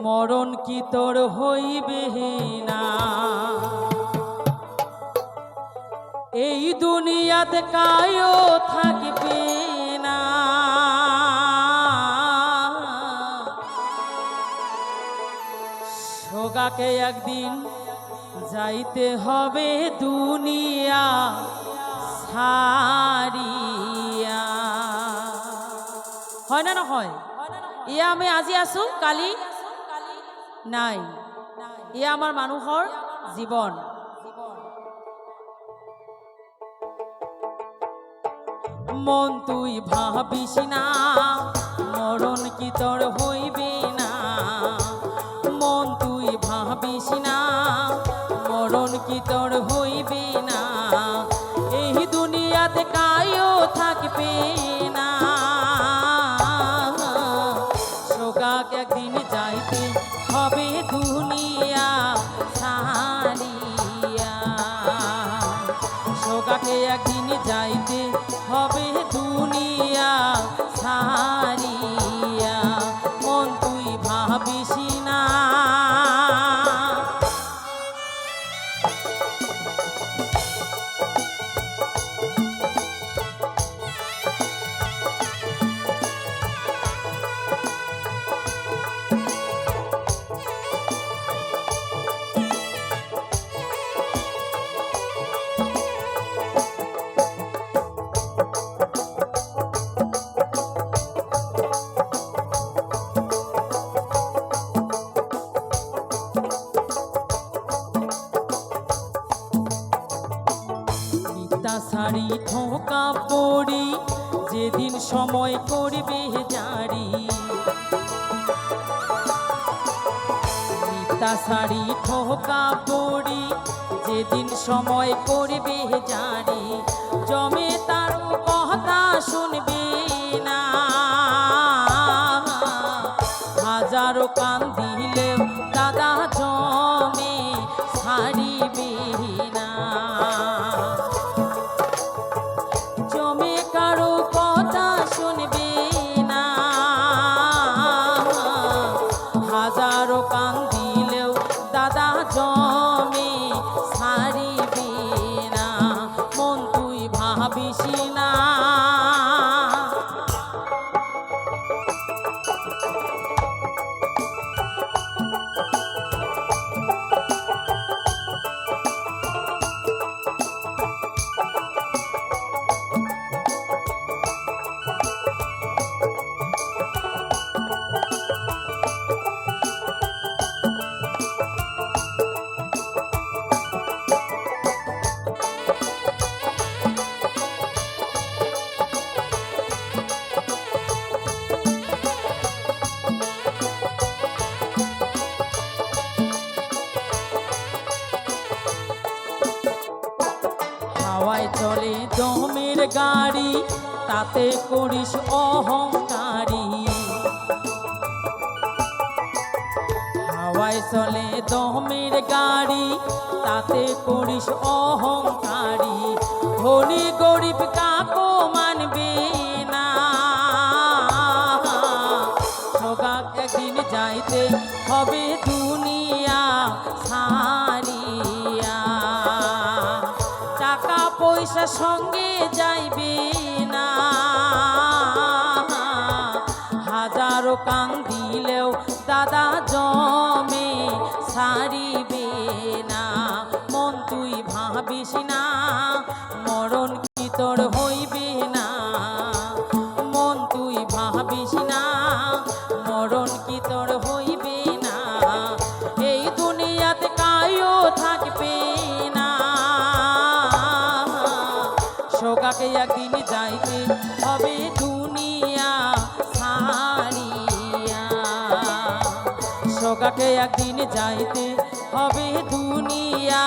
মরণ কি তোর হইবে না, এই দুনিয়াতে কায়ও থাকবে না। সোগাকে একদিন যাইতে হবে দুনিয়া ছাড়িয়া। হয় না না হয়? ইয়া আমি আজি আছো কালি নাই, ইয়া আমাৰ মানুহৰ জীৱন। মন তুই ভাবিস না মরণ কি তোর হইবে না, মন তুই ভাবিস না মরণ কি তোর হইবে না, এই দুনিয়াতে কায়ও থাকবে না। সোগাকে একদিন যাইতে হবে দুনিয়া ছাড়িয়া, সোগাকে একদিন যাইতে হবে দুনিয়া ছাড়িয়া, মন তুই ভাবিস না। শাড়ি ঠোকা পড়ি যেদিন সময় করবে জারি, মিথ্যা শাড়ি ঠোকা পড়ি যেদিন সময় করবে জারি, জমে তার কথা শুনবে না, হাজারো কান দিলেও দাদা জমে ছাড়িবে না, জমে কারো কথা শুনবে না, হাজারো কান দিলেও দাদা জমে ছাড়িবে না, মন তুই ভাবিস না। হাওয়ায় চলে দমের গাড়ি তাতে করিস অহংকারী, হাওয়ায় চলে দমের গাড়ি তাতে করিস অহংকারী, ধনী গরিব কাকো মানবে না, সোগাক একদিন যাইতে হবে দুনিয়া ছাড়িয়া, টাকা পয়সা সঙ্গে যাইবে না, হাজারো কান দিলেও দাদা জমে ছাড়িবে না, মন তুই ভাবিস না মরণ কি তোর হইবে না, মন তুই ভাবিস না মরণ কি তোর হইবে না, এই দুনিয়াতে কায়ও থাকবে না, সোগাকে একদিন যাইতে হবে দুনিয়া ছাড়িয়া, সোগাকে একদিন যাইতে হবে দুনিয়া